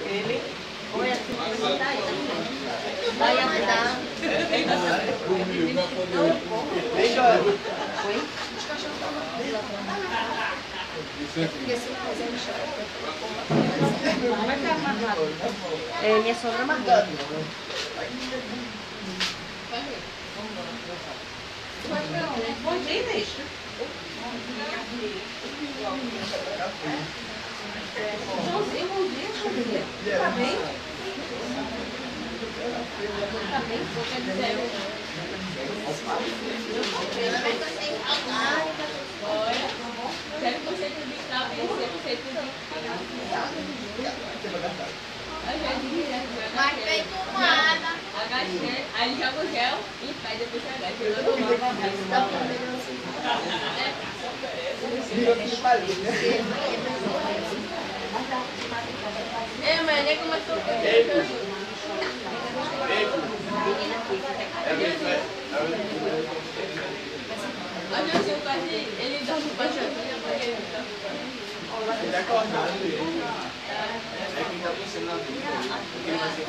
Ele? Oi, aqui tá aí. Vai andar. Deixa eu... Oi? Os cachorros estão lá. Porque se não fizer enxerga. Como é que é amarrado? É, minha sogra amarrou. Bom dia, deixa. Joãozinho, bom dia, família. Tá bem? Tá bem? Quer dizer, Quero que você acreditar, vencer, você Mas fez tomada. agachei, aí joga o gel e faz depois você agacha. É, mas nem começou a olha assim, quase ele dá um baixadinho pra ele. Ele é acordado, ele. É quem tá pensando na vida. Porque vai ser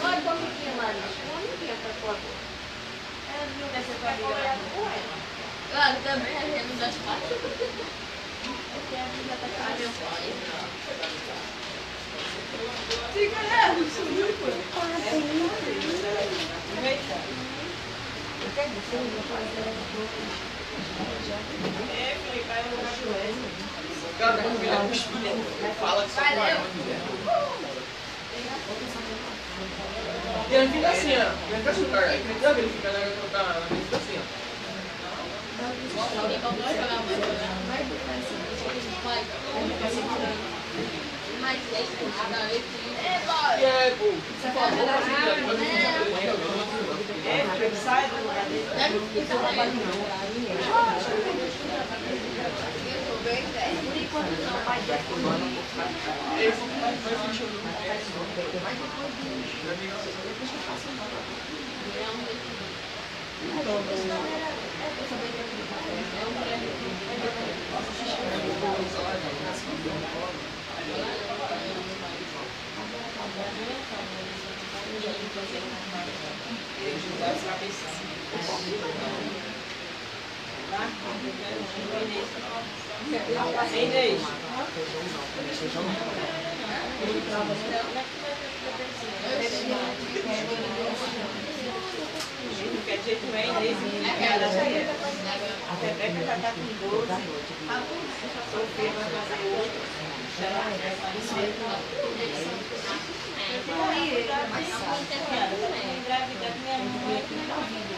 Olha como que é, Maria. Como que é pra tua boca? Não deve ser tua amiga. Claro, também a gente das partes. Porque a vida tá com meu pai. Fica, né? Sumiu, pô. É, falei, vai no joelho. Cara, quando virar com os filhos, fala que só com uma mulher. E ele fica assim, ó. Ele fica assim, cara. Ele fica assim, ó. Ele fica assim, ó. Mas deixa cada vez que E é, pô. Você fala, ele sai do lugar dele. Por enquanto não, mas depois Esse vai sentir o Sem deixa. Não quer de jeito nenhum, a Rebeca já está com 12. Sofia vai fazer 8. Engravidar minha mãe aqui na vida.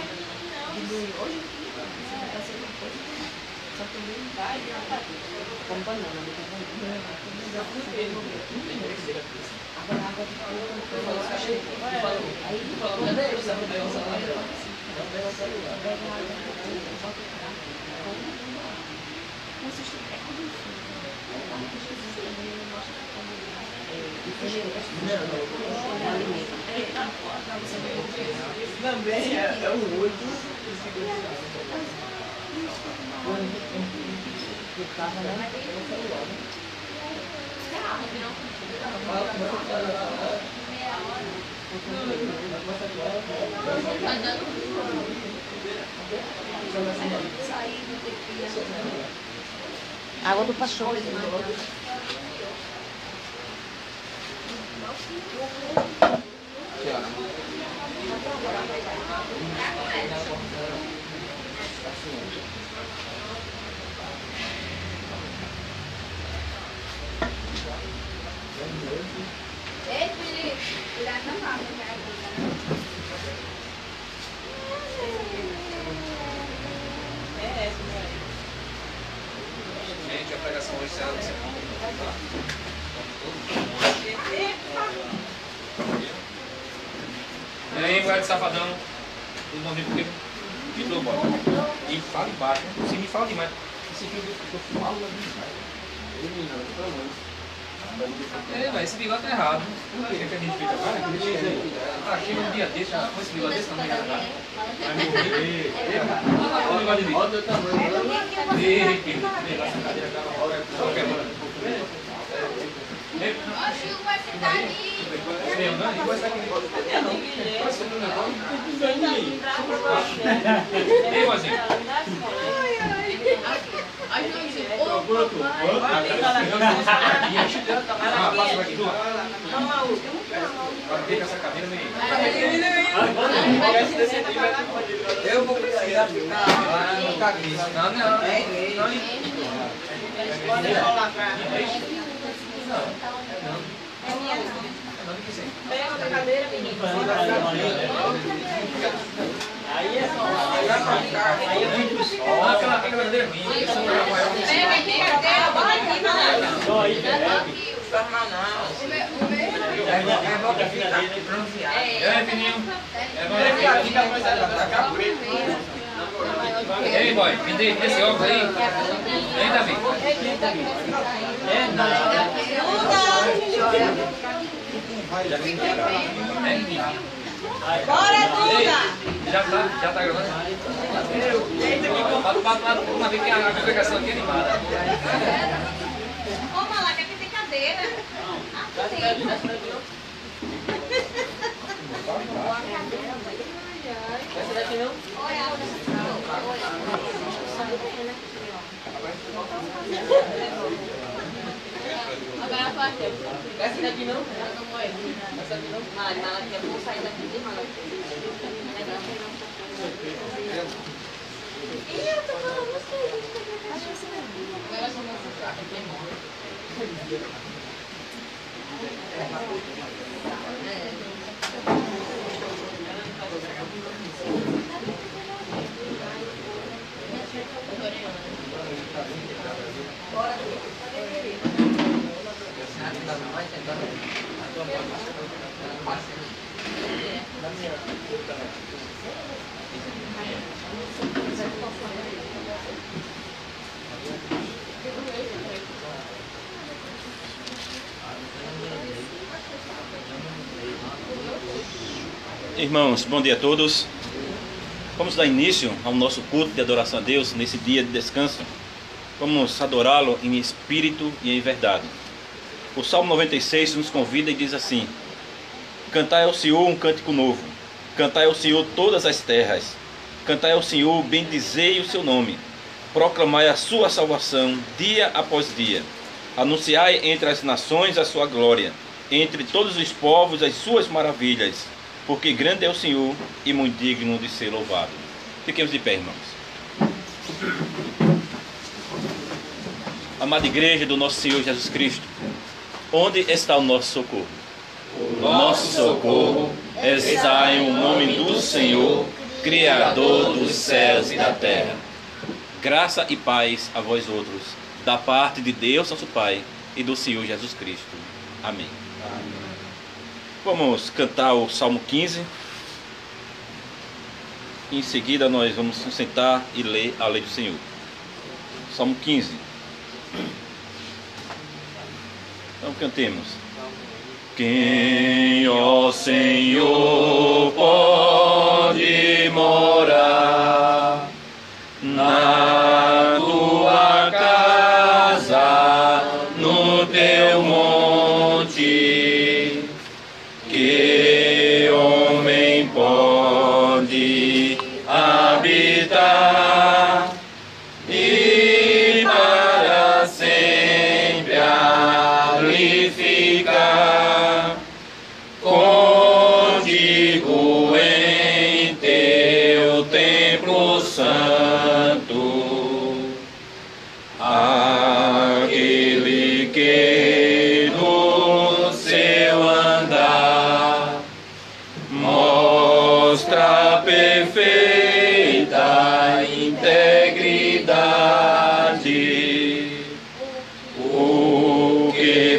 Hoje só que não vai com banana. Agora a água de coco. Aí quando eu precisava pegar o celular, também é o 8. Água do paixão. Ei, Felipe, cuidado na mão, Gente, a pregação oração hoje será você E aí, mulher de safadão, todo mundo porque ficou bora. E fala embaixo, se me fala demais. Esse aqui eu falo demais. Esse bigode tá errado. O que a gente fez agora? Tá aqui um dia desse, com esse bigode desse tamanho errado. Vai morrer. Olha o bigode dele. Olha o tamanho. Essa cadeira tá na hora. Só quebrando. Oxe, vai sentar ali. Ei, mozinho. Passa aqui, tu. Vai ter com essa cadeira, menino. Eu vou precisar ficar lá no cabeça. Não. Pode rolar pra... Pega outra cadeira, menino. Aí é só. Aí é muito só. Aquela cadeira ruim. Pega aqui, cadeira, bora aqui, mano. É bom que fica bronzeado. É, fininho. Ele fica aqui, que a coisa vai ficar preta. Ei, boy, vende esse óculos aí. Vem, Davi. Bora, Duda! Já tá gravando? Bate uma vez que a congregação aqui é animada. Ô, Malaca, aqui tem cadeira. Essa daqui não? Agora a parte. Essa daqui não? Essa aqui não. Mala, que eu vou sair daqui de mala. Ih, eu tô falando vocês. Agora só vou ficar aqui. Irmãos, bom dia a todos. Vamos dar início ao nosso culto de adoração a Deus nesse dia de descanso. Vamos adorá-lo em espírito e em verdade. O Salmo 96 nos convida e diz assim: cantai ao Senhor um cântico novo, cantai ao Senhor todas as terras, cantai ao Senhor, bendizei o seu nome, proclamai a sua salvação dia após dia, anunciai entre as nações a sua glória, entre todos os povos as suas maravilhas, porque grande é o Senhor e muito digno de ser louvado. Fiquemos de pé, irmãos. Amada igreja do nosso Senhor Jesus Cristo, onde está o nosso socorro? O nosso socorro está em o nome do Senhor, Criador dos céus e da terra. Graça e paz a vós outros, da parte de Deus nosso Pai e do Senhor Jesus Cristo. Amém. Vamos cantar o Salmo 15. Em seguida nós vamos nos sentar e ler a lei do Senhor. Salmo 15. Então cantemos. Quem, ó Senhor, pode morar na tua casa, no teu monte? Que homem pode habitar e para sempre ali ficar contigo?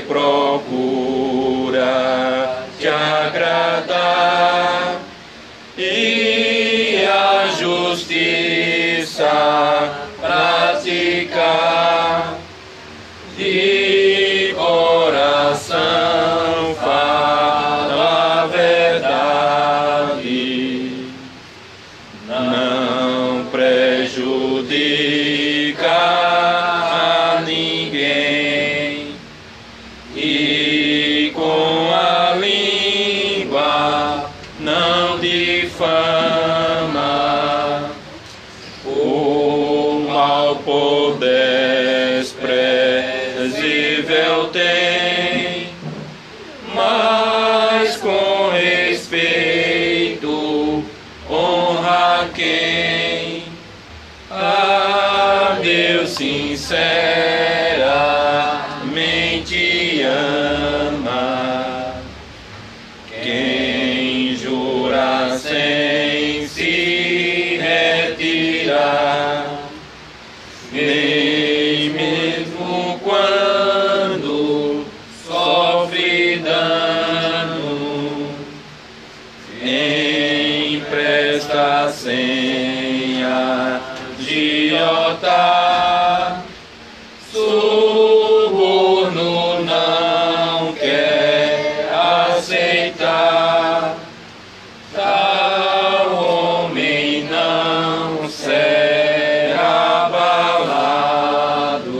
procura te agradar e a justiça praticar. De coração fala a verdade, não prejudica a ninguém, e com a língua não difama, o mal por desprezível tem, mas com respeito honra quem a Deus sinceramente ama. Quem jura sem se retirar, nem mesmo quando sofre dano, empresta senha agiota, suborno não quer aceitar, tal homem não será abalado.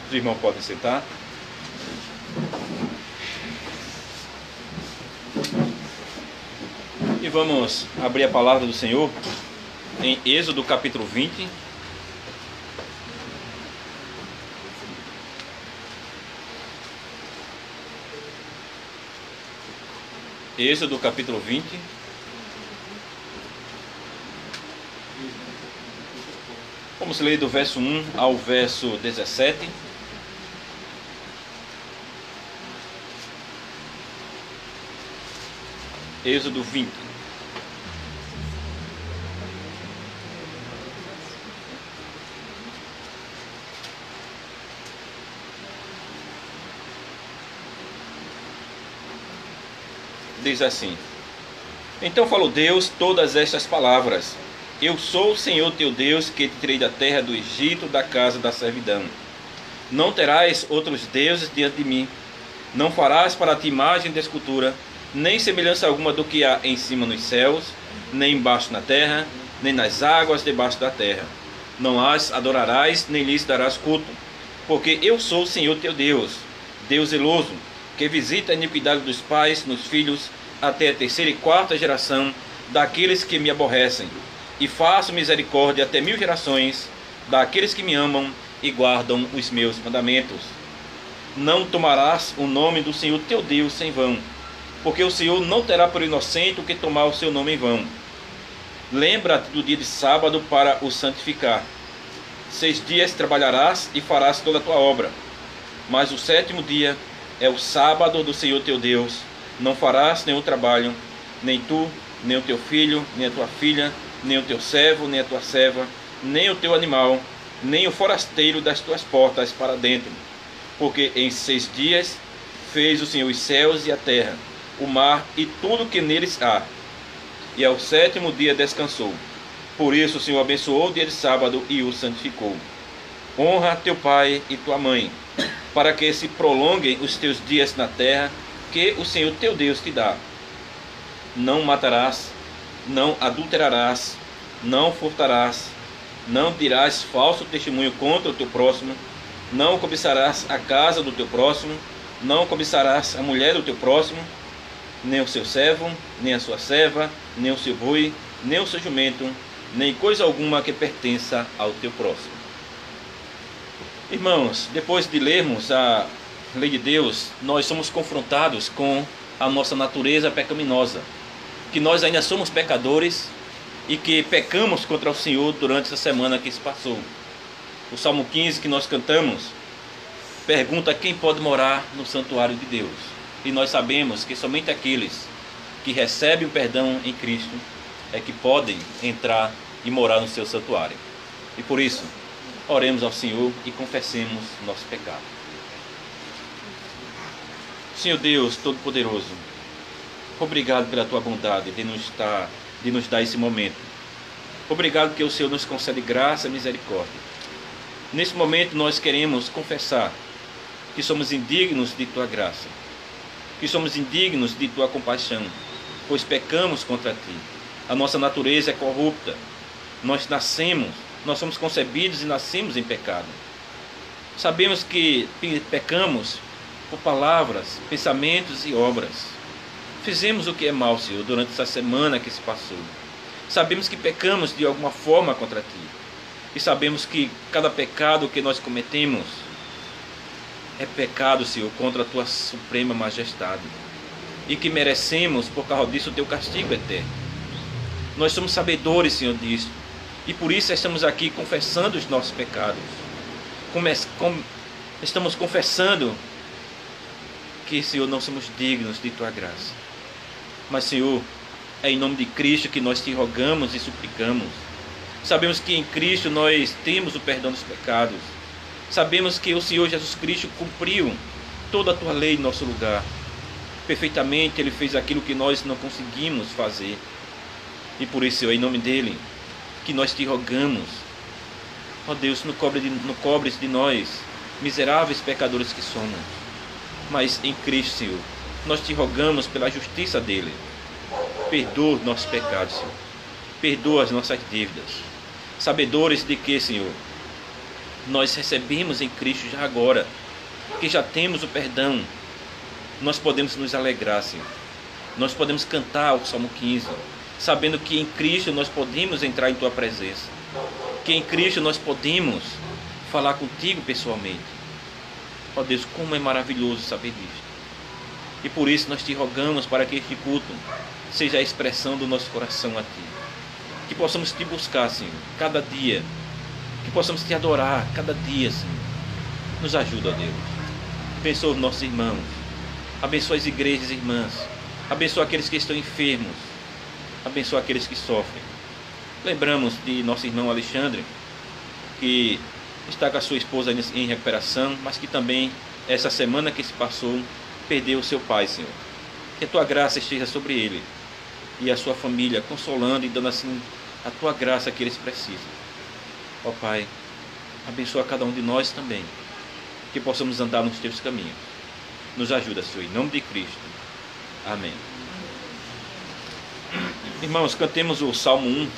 Os irmãos podem sentar. E vamos abrir a palavra do Senhor em Êxodo capítulo 20. Êxodo capítulo 20. Vamos ler do verso 1 ao verso 17. Êxodo 20. Diz assim: Então falou Deus todas estas palavras: Eu sou o Senhor teu Deus, que te tirei da terra do Egito, da casa da servidão. Não terás outros deuses diante de mim. Não farás para ti imagem de escultura, nem semelhança alguma do que há em cima nos céus, nem embaixo na terra, nem nas águas debaixo da terra. Não as adorarás, nem lhes darás culto, porque eu sou o Senhor teu Deus, Deus zeloso, que visita a iniquidade dos pais nos filhos, até a terceira e quarta geração daqueles que me aborrecem, e faço misericórdia até 1000 gerações daqueles que me amam e guardam os meus mandamentos. Não tomarás o nome do Senhor teu Deus em vão, porque o Senhor não terá por inocente o que tomar o seu nome em vão. Lembra-te do dia de sábado para o santificar. 6 dias trabalharás e farás toda a tua obra, mas o 7º dia é o sábado do Senhor teu Deus. Não farás nenhum trabalho, nem tu, nem o teu filho, nem a tua filha, nem o teu servo, nem a tua serva, nem o teu animal, nem o forasteiro das tuas portas para dentro. Porque em 6 dias fez o Senhor os céus e a terra, o mar e tudo que neles há, e ao 7º dia descansou. Por isso o Senhor abençoou o dia de sábado e o santificou. Honra teu pai e tua mãe, para que se prolonguem os teus dias na terra que o Senhor teu Deus te dá. Não matarás, não adulterarás, não furtarás, não dirás falso testemunho contra o teu próximo, não cobiçarás a casa do teu próximo, não cobiçarás a mulher do teu próximo, nem o seu servo, nem a sua serva, nem o seu boi, nem o seu jumento, nem coisa alguma que pertença ao teu próximo. Irmãos, depois de lermos a lei de Deus, nós somos confrontados com a nossa natureza pecaminosa, que nós ainda somos pecadores e que pecamos contra o Senhor durante essa semana que se passou. O Salmo 15 que nós cantamos pergunta quem pode morar no santuário de Deus. E nós sabemos que somente aqueles que recebem o perdão em Cristo é que podem entrar e morar no seu santuário. E por isso, oremos ao Senhor e confessemos nosso pecado. Senhor Deus Todo-Poderoso, obrigado pela tua bondade de nos dar esse momento. Obrigado que o Senhor nos concede graça e misericórdia. Nesse momento nós queremos confessar que somos indignos de tua graça, que somos indignos de tua compaixão, pois pecamos contra ti. A nossa natureza é corrupta. Nós somos concebidos e nascemos em pecado. Sabemos que pecamos por palavras, pensamentos e obras. Fizemos o que é mal, Senhor, durante essa semana que se passou. Sabemos que pecamos de alguma forma contra ti. E sabemos que cada pecado que nós cometemos é pecado, Senhor, contra a tua suprema majestade. E que merecemos, por causa disso, o teu castigo eterno. Nós somos sabedores, Senhor, disso. E por isso estamos aqui confessando os nossos pecados. Estamos confessando que, Senhor, não somos dignos de tua graça. Mas, Senhor, é em nome de Cristo que nós te rogamos e suplicamos. Sabemos que em Cristo nós temos o perdão dos pecados. Sabemos que o Senhor Jesus Cristo cumpriu toda a tua lei em nosso lugar. Perfeitamente Ele fez aquilo que nós não conseguimos fazer. E por isso, Senhor, é em nome dEle que nós te rogamos. Ó Deus, não cobres de nós, miseráveis pecadores que somos. Mas em Cristo, Senhor, nós te rogamos pela justiça dEle. Perdoa os nossos pecados, Senhor. Perdoa as nossas dívidas. Sabedores de que, Senhor, nós recebemos em Cristo já agora, que já temos o perdão, nós podemos nos alegrar, Senhor. Nós podemos cantar o Salmo 15, sabendo que em Cristo nós podemos entrar em tua presença, que em Cristo nós podemos falar contigo pessoalmente. Ó Deus, como é maravilhoso saber disto. E por isso nós te rogamos para que este culto seja a expressão do nosso coração a ti. Que possamos te buscar, Senhor, cada dia. Que possamos te adorar cada dia, Senhor. Nos ajuda, ó Deus. Abençoa os nossos irmãos. Abençoa as igrejas irmãs. Abençoa aqueles que estão enfermos. Abençoa aqueles que sofrem. Lembramos de nosso irmão Alexandre, que está com a sua esposa em recuperação, mas que também, essa semana que se passou, perdeu o seu pai, Senhor. Que a tua graça esteja sobre ele e a sua família, consolando e dando assim a tua graça que eles precisam. Ó Pai, abençoa cada um de nós também, que possamos andar nos teus caminhos. Nos ajuda, Senhor, em nome de Cristo. Amém. Irmãos, cantemos o Salmo 1.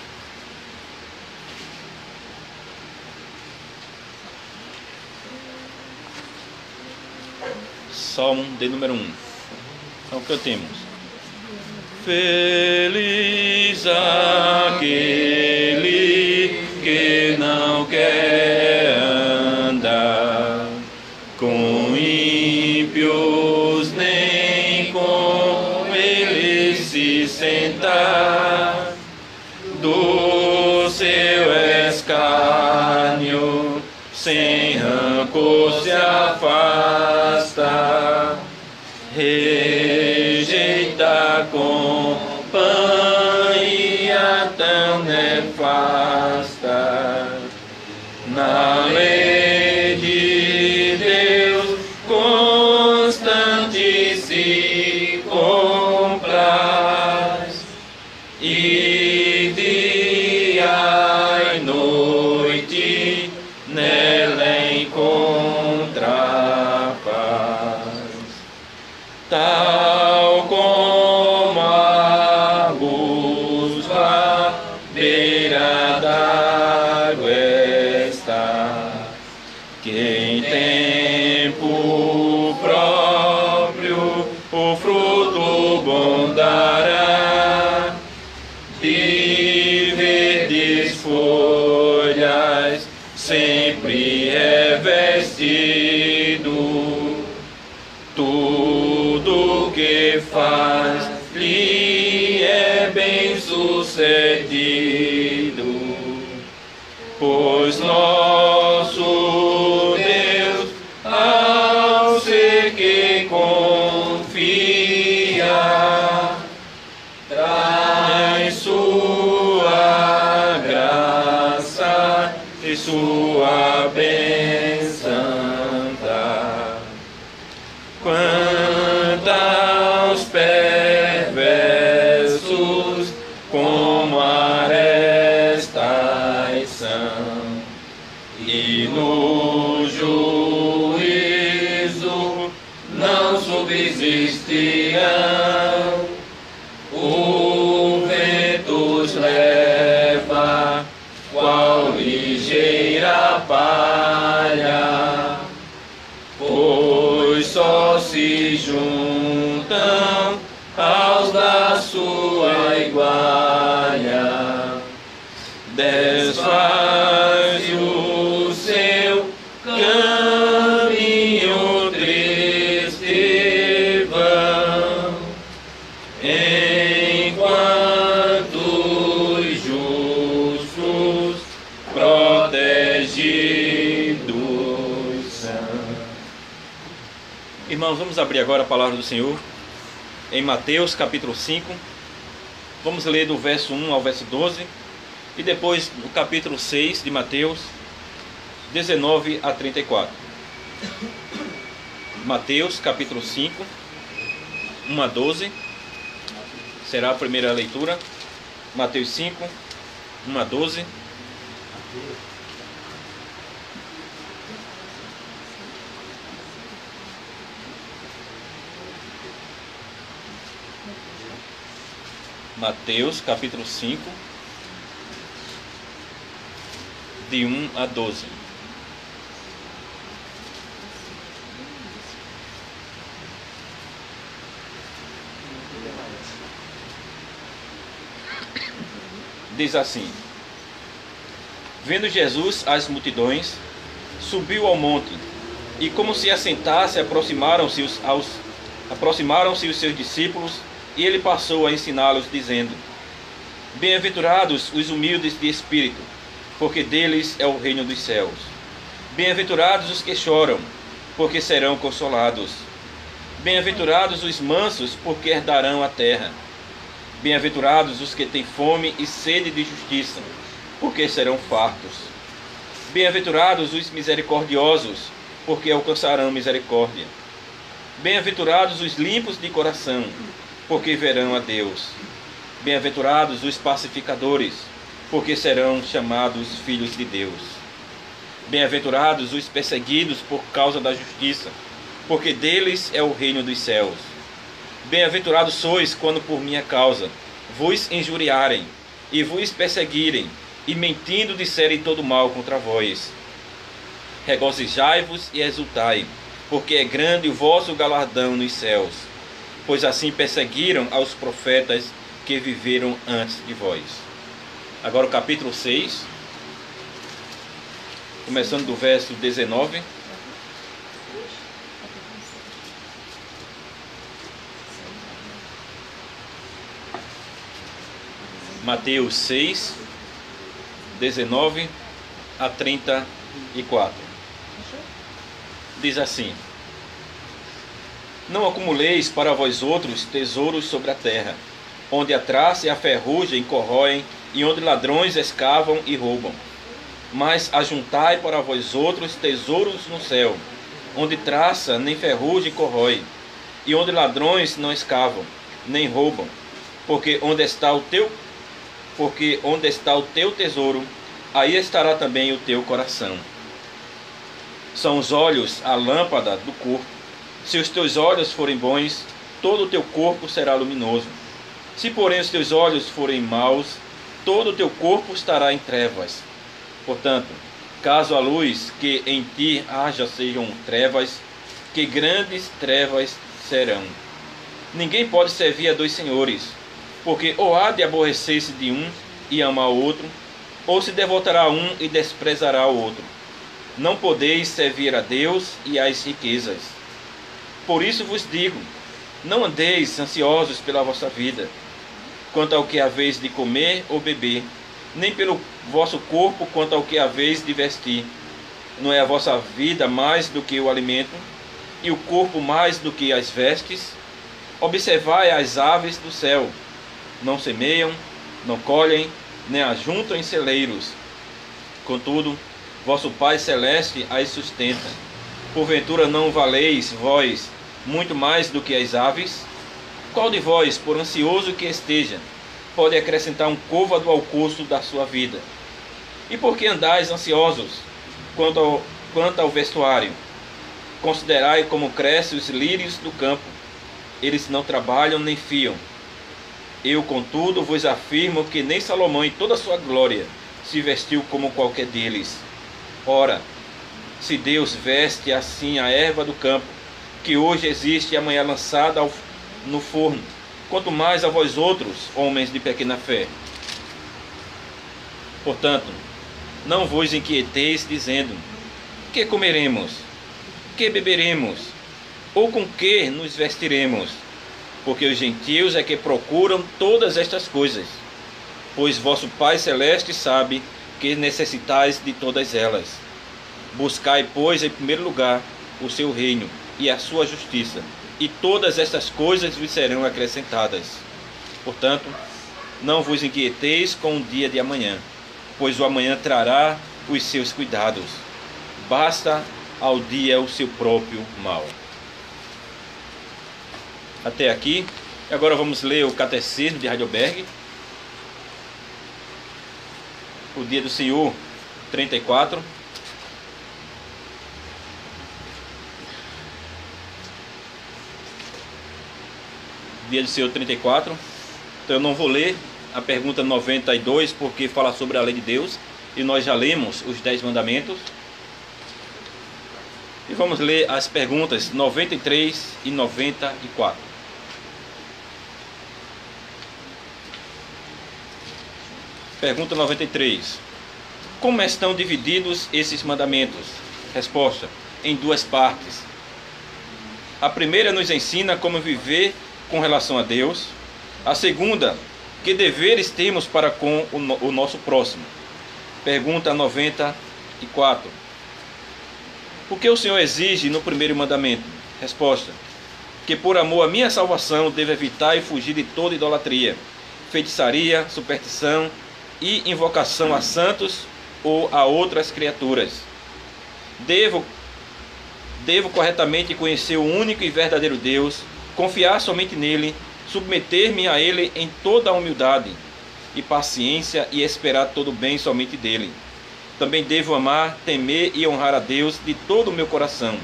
Salmo de número 1. Então cantemos. Feliz aquele que não quer andar com ímpios, nem com eles se sentar, do seu escárnio sem rancor se afasta, rejeita companhia tão nefasta. Na lei de Deus constante se compraz, e dia e noite nela encontra paz. Tal como a busca beira d'água está, que em tempo próprio o fruto bom dará, de verdes folhas sempre revestido, tudo que faz lhe é bem sucedido, pois nosso Deus, ao ser que confia, traz sua graça e sua bênção. Quantos existirão. O vento os leva, qual ligeira palha, pois só se juntam aos da sua igualha. Desfaz o seu caminho triste vão, enquanto os justos protegidos são. Irmãos, vamos abrir agora a palavra do Senhor em Mateus capítulo 5. Vamos ler do verso 1 ao verso 12 e depois do capítulo 6 de Mateus, 19 a 34. Mateus capítulo 5, 1 a 12 será a primeira leitura. Mateus 5, 1 a 12. Mateus capítulo 5, de 1 a 12. Diz assim: Vendo Jesus as multidões, subiu ao monte, e como se assentasse, aproximaram-se os seus discípulos, e ele passou a ensiná-los, dizendo: Bem-aventurados os humildes de espírito, porque deles é o reino dos céus. Bem-aventurados os que choram, porque serão consolados. Bem-aventurados os mansos, porque herdarão a terra. Bem-aventurados os que têm fome e sede de justiça, porque serão fartos. Bem-aventurados os misericordiosos, porque alcançarão misericórdia. Bem-aventurados os limpos de coração, porque verão a Deus. Bem-aventurados os pacificadores, porque serão chamados filhos de Deus. Bem-aventurados os perseguidos por causa da justiça, porque deles é o reino dos céus. Bem-aventurados sois quando por minha causa vos injuriarem e vos perseguirem, e mentindo disserem todo mal contra vós. Regozijai-vos e exultai, porque é grande o vosso galardão nos céus, pois assim perseguiram aos profetas que viveram antes de vós. Agora o capítulo 6, começando do verso 19. Mateus 6, 19 a 34. Diz assim: Não acumuleis para vós outros tesouros sobre a terra, onde a traça e a ferrugem corroem, e onde ladrões escavam e roubam. Mas ajuntai para vós outros tesouros no céu, onde traça nem ferrugem corrói, e onde ladrões não escavam, nem roubam. Porque onde está o teu tesouro, aí estará também o teu coração. São os olhos a lâmpada do corpo. Se os teus olhos forem bons, todo o teu corpo será luminoso. Se porém os teus olhos forem maus, todo o teu corpo estará em trevas. Portanto, caso a luz que em ti haja sejam trevas, que grandes trevas serão. Ninguém pode servir a dois senhores, porque ou há de aborrecer-se de um e amar o outro, ou se devotará a um e desprezará o outro. Não podeis servir a Deus e às riquezas. Por isso vos digo, não andeis ansiosos pela vossa vida, quanto ao que haveis de comer ou beber, nem pelo vosso corpo quanto ao que haveis de vestir. Não é a vossa vida mais do que o alimento, e o corpo mais do que as vestes? Observai as aves do céu, não semeiam, não colhem, nem ajuntam em celeiros. Contudo, vosso Pai Celeste as sustenta. Porventura não valeis vós muito mais do que as aves? Qual de vós, por ansioso que esteja, pode acrescentar um côvado ao curso da sua vida? E por que andais ansiosos quanto ao vestuário? Considerai como crescem os lírios do campo, eles não trabalham nem fiam. Eu, contudo, vos afirmo que nem Salomão em toda a sua glória se vestiu como qualquer deles. Ora, se Deus veste assim a erva do campo, que hoje existe e amanhã lançada no forno, quanto mais a vós outros, homens de pequena fé. Portanto, não vos inquieteis dizendo: que comeremos? Que beberemos? Ou com que nos vestiremos? Porque os gentios é que procuram todas estas coisas. Pois vosso Pai Celeste sabe que necessitais de todas elas. Buscai, pois, em primeiro lugar o seu reino e a sua justiça, e todas estas coisas vos serão acrescentadas. Portanto, não vos inquieteis com o dia de amanhã, pois o amanhã trará os seus cuidados. Basta ao dia o seu próprio mal. Até aqui. Agora vamos ler o Catecismo de Heidelberg. O Dia do Senhor 34. Dia do Senhor 34. Então eu não vou ler a pergunta 92, porque fala sobre a lei de Deus, e nós já lemos os 10 mandamentos. E vamos ler as perguntas 93 e 94. Pergunta 93. Como estão divididos esses mandamentos? Resposta: em duas partes. A primeira nos ensina como viver com relação a Deus. A segunda, que deveres temos para com o nosso próximo. Pergunta 94. O que o Senhor exige no primeiro mandamento? Resposta: que por amor à minha salvação devo evitar e fugir de toda idolatria, feitiçaria, superstição e invocação a santos ou a outras criaturas. Devo corretamente conhecer o único e verdadeiro Deus, confiar somente nele, submeter-me a ele em toda a humildade e paciência e esperar todo o bem somente dele. Também devo amar, temer e honrar a Deus de todo o meu coração.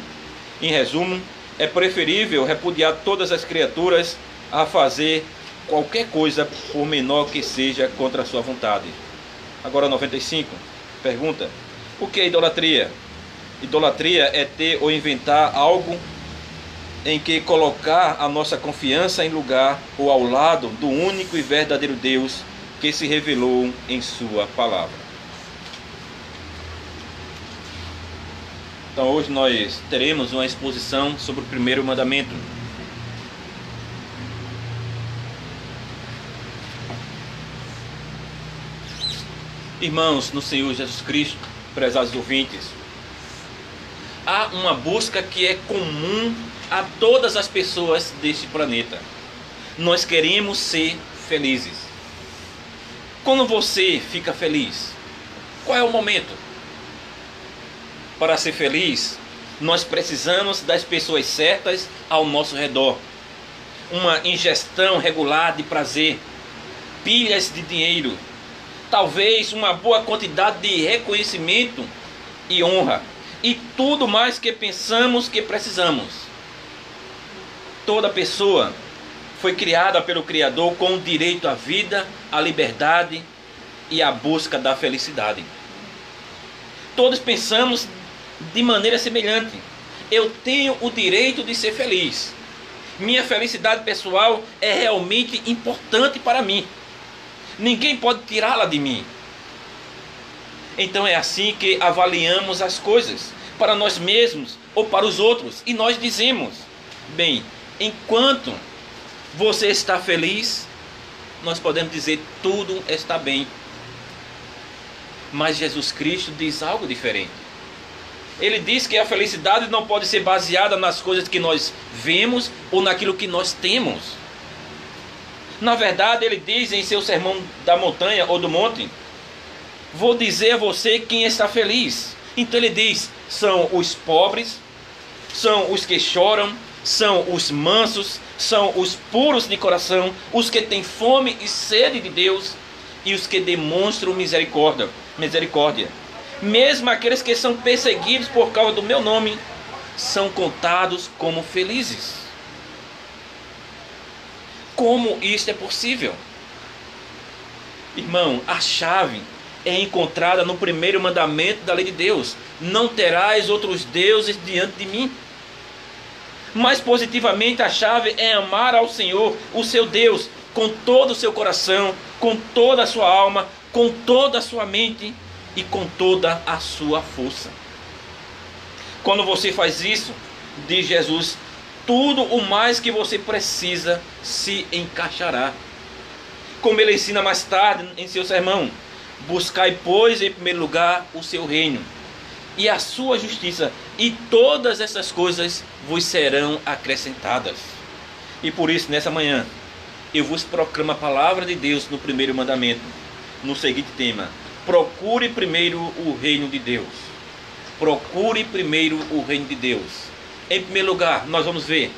Em resumo, é preferível repudiar todas as criaturas a fazer qualquer coisa, por menor que seja, contra a sua vontade. Agora 95. Pergunta: o que é idolatria? Idolatria é ter ou inventar algo em que colocar a nossa confiança em lugar ou ao lado do único e verdadeiro Deus que se revelou em sua palavra. Então hoje nós teremos uma exposição sobre o primeiro mandamento. Irmãos no Senhor Jesus Cristo, prezados ouvintes, há uma busca que é comum a todas as pessoas deste planeta. Nós queremos ser felizes. Quando você fica feliz? Qual é o momento? Para ser feliz, nós precisamos das pessoas certas ao nosso redor. Uma ingestão regular de prazer, pilhas de dinheiro, talvez uma boa quantidade de reconhecimento e honra, e tudo mais que pensamos que precisamos. Toda pessoa foi criada pelo Criador com o direito à vida, à liberdade e à busca da felicidade. Todos pensamos de maneira semelhante. Eu tenho o direito de ser feliz. Minha felicidade pessoal é realmente importante para mim. Ninguém pode tirá-la de mim. Então é assim que avaliamos as coisas, para nós mesmos ou para os outros. E nós dizemos: bem, enquanto você está feliz, nós podemos dizer tudo está bem. Mas Jesus Cristo diz algo diferente. Ele diz que a felicidade não pode ser baseada nas coisas que nós vemos ou naquilo que nós temos. Na verdade, ele diz em seu sermão da montanha ou do monte: vou dizer a você quem está feliz. Então ele diz: são os pobres, são os que choram, são os mansos, são os puros de coração, os que têm fome e sede de Deus e os que demonstram misericórdia. Mesmo aqueles que são perseguidos por causa do meu nome são contados como felizes. Como isso é possível? Irmão, a chave é encontrada no primeiro mandamento da lei de Deus: não terás outros deuses diante de mim. Mais positivamente, a chave é amar ao Senhor, o seu Deus, com todo o seu coração, com toda a sua alma, com toda a sua mente e com toda a sua força. Quando você faz isso, diz Jesus, tudo o mais que você precisa se encaixará. Como ele ensina mais tarde em seu sermão: buscai, pois, em primeiro lugar o seu reino e a sua justiça, e todas essas coisas vos serão acrescentadas. E por isso, nessa manhã, eu vos proclamo a palavra de Deus no primeiro mandamento, no seguinte tema: procure primeiro o reino de Deus. Procure primeiro o reino de Deus. Em primeiro lugar, nós vamos ver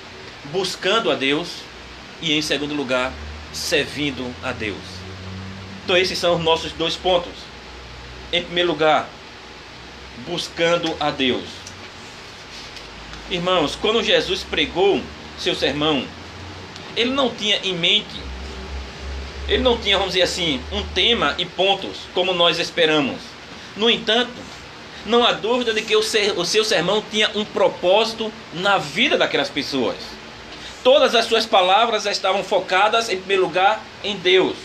buscando a Deus, e em segundo lugar, servindo a Deus. Então esses são os nossos dois pontos. Em primeiro lugar, buscando a Deus. Irmãos, quando Jesus pregou seu sermão, ele não tinha em mente, ele não tinha, vamos dizer assim, um tema e pontos, como nós esperamos. No entanto, não há dúvida de que o seu sermão tinha um propósito na vida daquelas pessoas. Todas as suas palavras estavam focadas, em primeiro lugar, em Deus.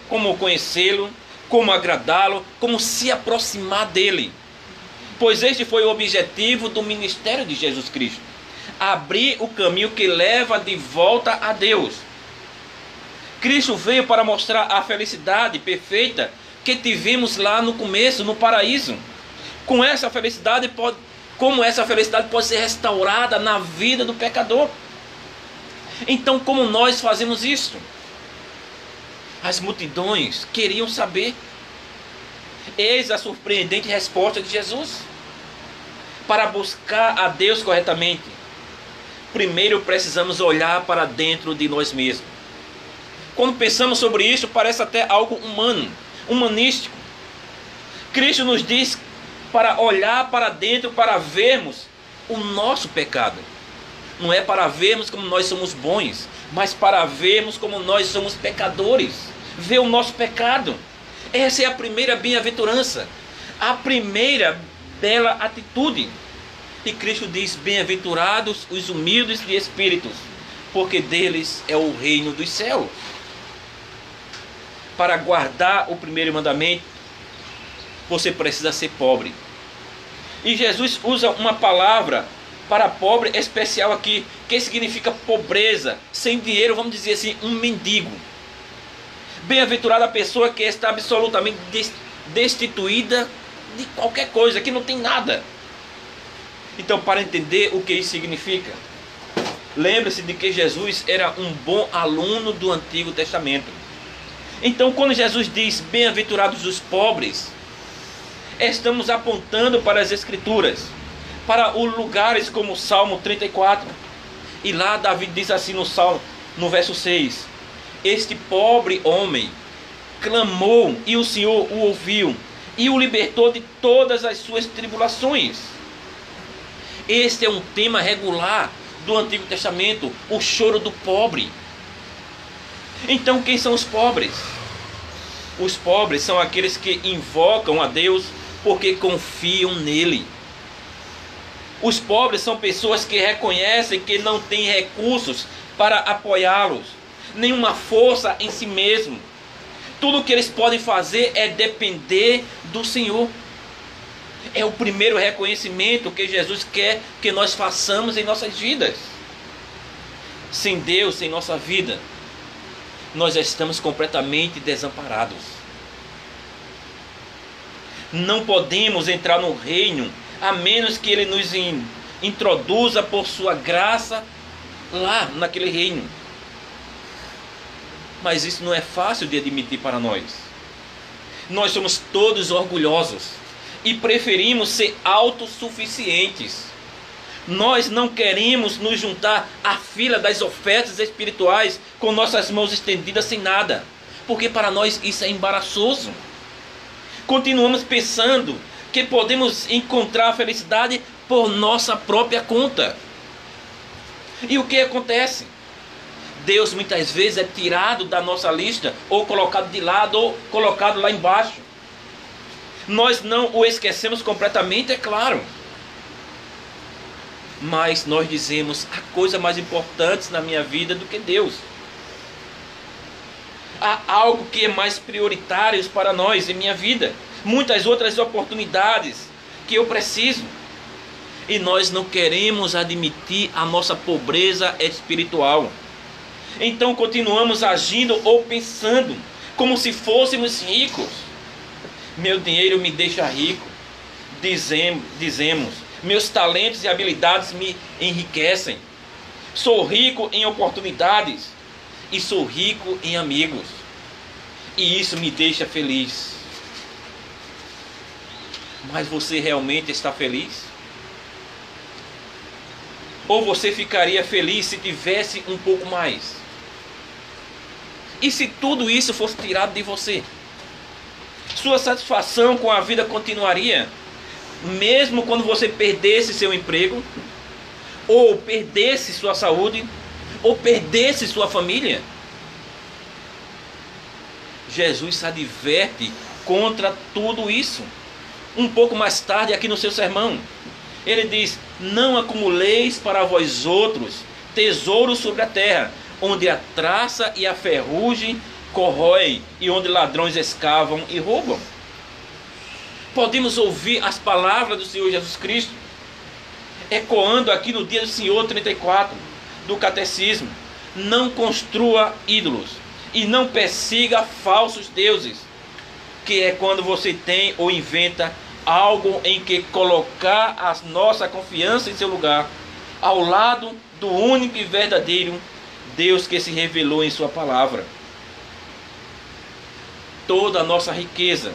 Como conhecê-lo, como agradá-lo, como se aproximar dele. Pois este foi o objetivo do ministério de Jesus Cristo: abrir o caminho que leva de volta a Deus. Cristo veio para mostrar a felicidade perfeita que tivemos lá no começo, no paraíso. Como essa felicidade pode ser restaurada na vida do pecador. Então, como nós fazemos isso? As multidões queriam saber. Eis a surpreendente resposta de Jesus: para buscar a Deus corretamente, primeiro precisamos olhar para dentro de nós mesmos. Quando pensamos sobre isso, parece até algo humano, humanístico. Cristo nos diz para olhar para dentro, para vermos o nosso pecado. Não é para vermos como nós somos bons, mas para vermos como nós somos pecadores. Ver o nosso pecado. Essa é a primeira bem-aventurança, a primeira bela atitude. E Cristo diz: bem-aventurados os humildes de espíritos, porque deles é o reino dos céus. Para guardar o primeiro mandamento, você precisa ser pobre. E Jesus usa uma palavra para pobre especial aqui, que significa pobreza, sem dinheiro, vamos dizer assim, um mendigo. Bem-aventurada a pessoa que está absolutamente destituída de qualquer coisa, que não tem nada. Então, para entender o que isso significa, lembre-se de que Jesus era um bom aluno do Antigo Testamento. Então, quando Jesus diz bem-aventurados os pobres, estamos apontando para as Escrituras, para os lugares como o Salmo 34. E lá Davi diz assim no verso 6: este pobre homem clamou e o Senhor o ouviu e o libertou de todas as suas tribulações. Este é um tema regular do Antigo Testamento, o choro do pobre. Então, quem são os pobres? Os pobres são aqueles que invocam a Deus porque confiam nele. Os pobres são pessoas que reconhecem que não têm recursos para apoiá-los, nenhuma força em si mesmo. Tudo o que eles podem fazer é depender do Senhor. É o primeiro reconhecimento que Jesus quer que nós façamos em nossas vidas. Sem Deus, em nossa vida, nós estamos completamente desamparados. Não podemos entrar no reino a menos que Ele nos introduza por sua graça lá naquele reino. Mas isso não é fácil de admitir para nós. Nós somos todos orgulhosos e preferimos ser autossuficientes. Nós não queremos nos juntar à fila das ofertas espirituais com nossas mãos estendidas sem nada, porque para nós isso é embaraçoso. Continuamos pensando que podemos encontrar a felicidade por nossa própria conta. E o que acontece? Deus muitas vezes é tirado da nossa lista, ou colocado de lado, ou colocado lá embaixo. Nós não o esquecemos completamente, é claro. Mas nós dizemos, há coisas mais importantes na minha vida do que Deus. Há algo que é mais prioritário para nós em minha vida. Muitas outras oportunidades que eu preciso. E nós não queremos admitir a nossa pobreza espiritual. Então continuamos agindo ou pensando como se fôssemos ricos. Meu dinheiro me deixa rico. Dizemos, meus talentos e habilidades me enriquecem. Sou rico em oportunidades e sou rico em amigos. E isso me deixa feliz. Mas você realmente está feliz? Ou você ficaria feliz se tivesse um pouco mais? E se tudo isso fosse tirado de você? Sua satisfação com a vida continuaria? Mesmo quando você perdesse seu emprego? Ou perdesse sua saúde? Ou perdesse sua família? Jesus se adverte contra tudo isso. Um pouco mais tarde aqui no seu sermão, ele diz, não acumuleis para vós outros tesouros sobre a terra, onde a traça e a ferrugem corroem e onde ladrões escavam e roubam. Podemos ouvir as palavras do Senhor Jesus Cristo ecoando aqui no dia do Senhor 34 do Catecismo. Não construa ídolos e não persiga falsos deuses, que é quando você tem ou inventa algo em que colocar a nossa confiança em seu lugar, ao lado do único e verdadeiro Deus que se revelou em sua palavra. Toda a nossa riqueza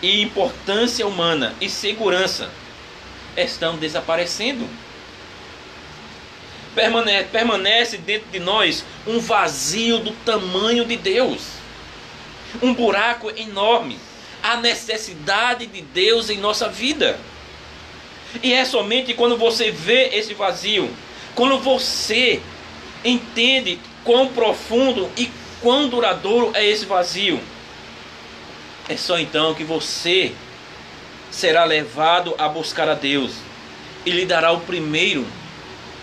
e importância humana e segurança estão desaparecendo. Permanece dentro de nós um vazio do tamanho de Deus, um buraco enorme, a necessidade de Deus em nossa vida. E é somente quando você vê esse vazio, quando você entende quão profundo e quão duradouro é esse vazio, é só então que você será levado a buscar a Deus e lhe dará o primeiro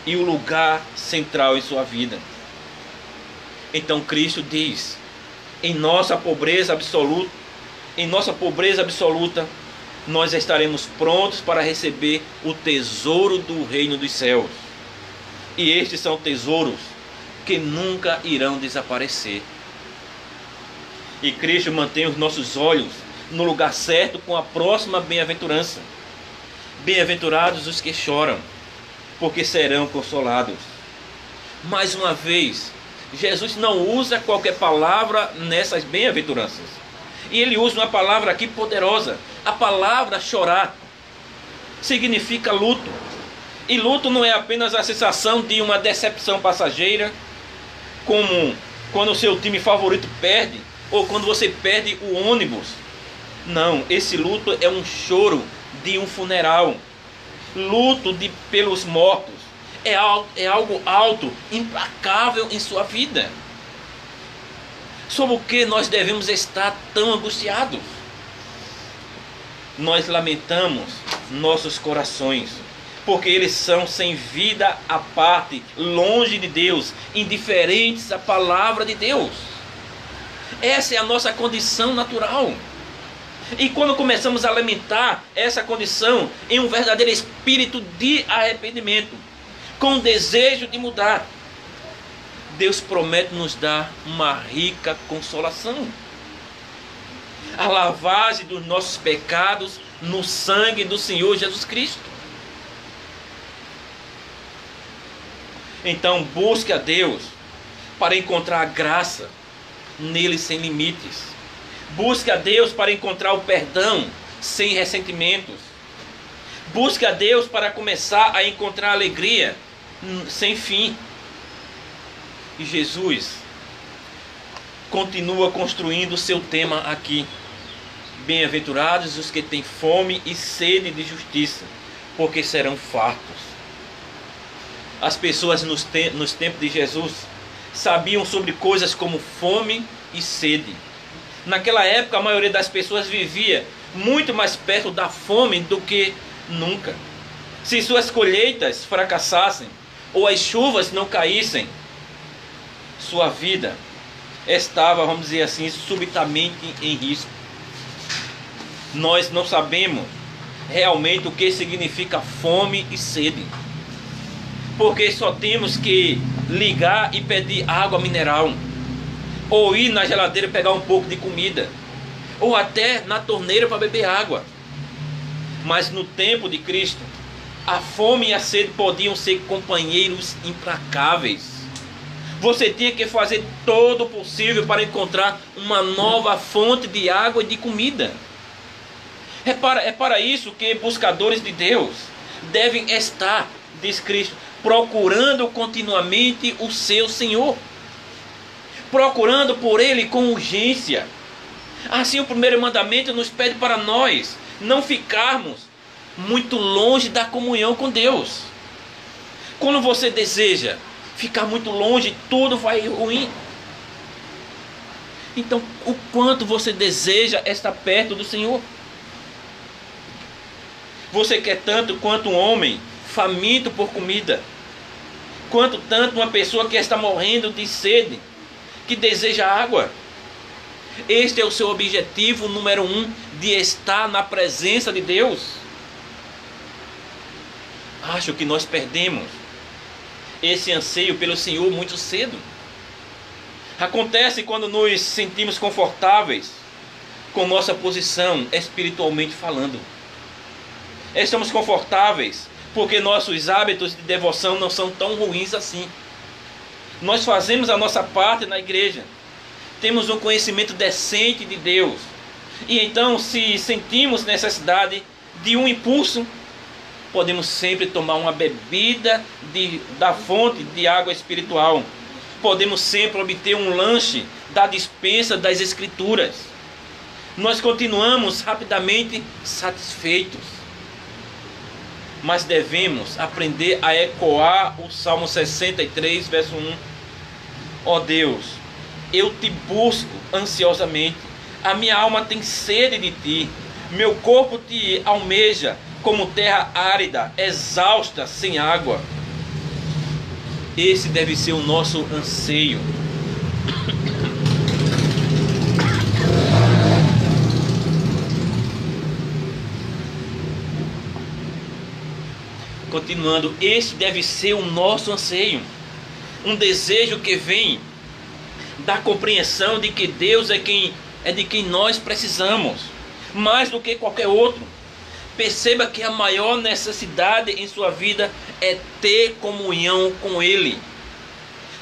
e o lugar central em sua vida. Então Cristo diz, em nossa pobreza absoluta, nós estaremos prontos para receber o tesouro do reino dos céus. E estes são tesouros que nunca irão desaparecer. E Cristo mantém os nossos olhos no lugar certo com a próxima bem-aventurança. Bem-aventurados os que choram, porque serão consolados. Mais uma vez, Jesus não usa qualquer palavra nessas bem-aventuranças. E ele usa uma palavra aqui poderosa. A palavra chorar significa luto. E luto não é apenas a sensação de uma decepção passageira, como quando o seu time favorito perde, ou quando você perde o ônibus. Não, esse luto é um choro de um funeral. Luto pelos mortos. É algo alto, implacável em sua vida. Sobre o que nós devemos estar tão angustiados? Nós lamentamos nossos corações, porque eles são sem vida à parte, longe de Deus, indiferentes à palavra de Deus. Essa é a nossa condição natural. E quando começamos a lamentar essa condição em um verdadeiro espírito de arrependimento, com desejo de mudar, Deus promete nos dar uma rica consolação. A lavagem dos nossos pecados no sangue do Senhor Jesus Cristo. Então busque a Deus para encontrar a graça nele sem limites. Busque a Deus para encontrar o perdão sem ressentimentos. Busque a Deus para começar a encontrar alegria sem fim. E Jesus continua construindo o seu tema aqui. Bem-aventurados os que têm fome e sede de justiça, porque serão fartos. As pessoas nos tempos de Jesus sabiam sobre coisas como fome e sede. Naquela época, a maioria das pessoas vivia muito mais perto da fome do que nunca. Se suas colheitas fracassassem ou as chuvas não caíssem, sua vida estava, vamos dizer assim, subitamente em risco. Nós não sabemos realmente o que significa fome e sede, porque só temos que ligar e pedir água mineral, ou ir na geladeira pegar um pouco de comida, ou até na torneira para beber água. Mas no tempo de Cristo, a fome e a sede podiam ser companheiros implacáveis. Você tinha que fazer todo o possível para encontrar uma nova fonte de água e de comida. É para isso que buscadores de Deus devem estar, diz Cristo, procurando continuamente o seu Senhor, procurando por Ele com urgência. Assim, o primeiro mandamento nos pede para nós não ficarmos muito longe da comunhão com Deus. Quando você deseja ficar muito longe, tudo vai ruim. Então, o quanto você deseja estar perto do Senhor? Você quer tanto quanto um homem faminto por comida, quanto tanto uma pessoa que está morrendo de sede, que deseja água. Este é o seu objetivo número 1, de estar na presença de Deus. Acho que nós perdemos esse anseio pelo Senhor muito cedo. Acontece quando nos sentimos confortáveis com nossa posição espiritualmente falando. Estamos confortáveis porque nossos hábitos de devoção não são tão ruins assim. Nós fazemos a nossa parte na igreja, temos um conhecimento decente de Deus, e então, se sentimos necessidade de um impulso, podemos sempre tomar uma bebida da fonte de água espiritual. Podemos sempre obter um lanche da despensa das Escrituras. Nós continuamos rapidamente satisfeitos. Mas devemos aprender a ecoar o Salmo 63, verso 1. Ó Deus, eu te busco ansiosamente. A minha alma tem sede de ti. Meu corpo te almeja como terra árida, exausta, sem água. Esse deve ser o nosso anseio. Continuando, este deve ser o nosso anseio. Um desejo que vem da compreensão de que Deus é de quem nós precisamos, mais do que qualquer outro. Perceba que a maior necessidade em sua vida é ter comunhão com Ele,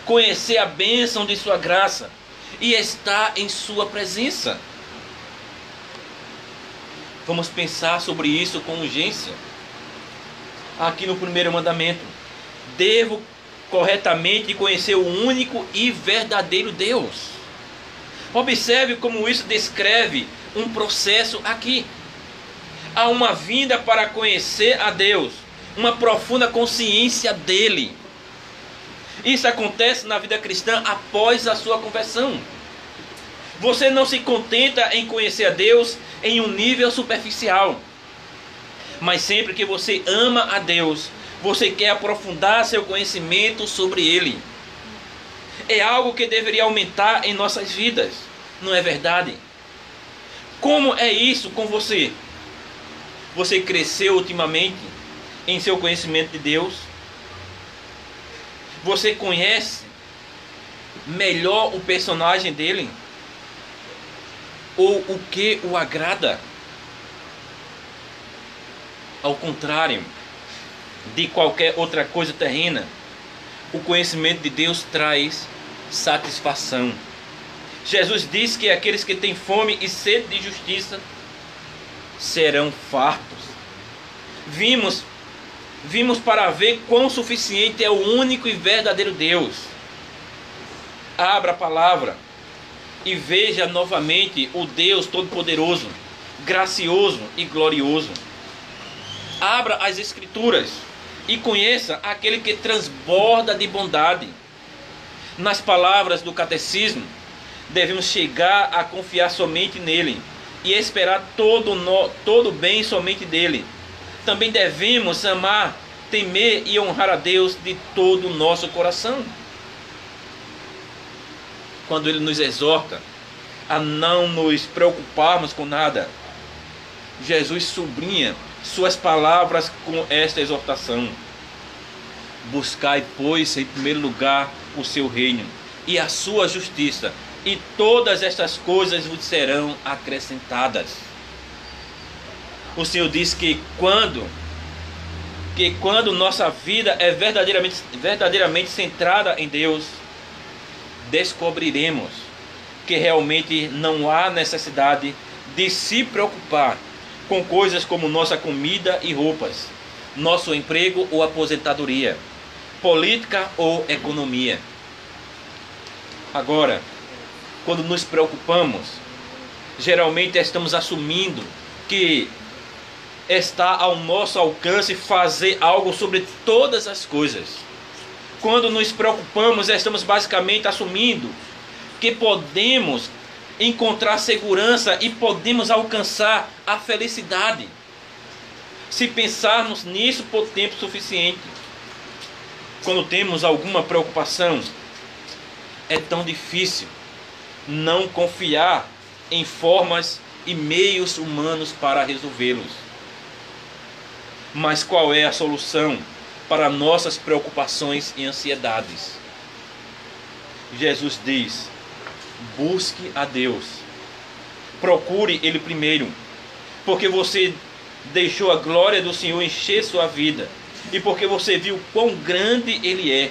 conhecer a bênção de sua graça e estar em sua presença. Vamos pensar sobre isso com urgência. Aqui no primeiro mandamento: devo corretamente conhecer o único e verdadeiro Deus. Observe como isso descreve um processo aqui. Há uma vinda para conhecer a Deus, uma profunda consciência dele. Isso acontece na vida cristã após a sua conversão. Você não se contenta em conhecer a Deus em um nível superficial, mas sempre que você ama a Deus, você quer aprofundar seu conhecimento sobre Ele. É algo que deveria aumentar em nossas vidas, não é verdade? Como é isso com você? Você cresceu ultimamente em seu conhecimento de Deus? Você conhece melhor o personagem dele? Ou o que o agrada? Ao contrário de qualquer outra coisa terrena, o conhecimento de Deus traz satisfação. Jesus disse que aqueles que têm fome e sede de justiça serão fartos. Vimos para ver quão suficiente é o único e verdadeiro Deus. Abra a palavra e veja novamente o Deus Todo-Poderoso, gracioso e glorioso. Abra as Escrituras e conheça aquele que transborda de bondade. Nas palavras do catecismo, devemos chegar a confiar somente nele e esperar todo bem somente dele. Também devemos amar, temer e honrar a Deus de todo o nosso coração. Quando ele nos exorta a não nos preocuparmos com nada, Jesus sublinha suas palavras com esta exortação: buscai, pois, em primeiro lugar o seu reino e a sua justiça, e todas estas coisas vos serão acrescentadas. O Senhor diz que quando nossa vida é verdadeiramente centrada em Deus, descobriremos que realmente não há necessidade de se preocupar com coisas como nossa comida e roupas, nosso emprego ou aposentadoria, política ou economia. Agora, quando nos preocupamos, geralmente estamos assumindo que está ao nosso alcance fazer algo sobre todas as coisas. Quando nos preocupamos, estamos basicamente assumindo que podemos encontrar segurança e podemos alcançar a felicidade, se pensarmos nisso por tempo suficiente. Quando temos alguma preocupação, é tão difícil não confiar em formas e meios humanos para resolvê-los. Mas qual é a solução para nossas preocupações e ansiedades? Jesus diz: busque a Deus, procure Ele primeiro, porque você deixou a glória do Senhor encher sua vida e porque você viu quão grande Ele é.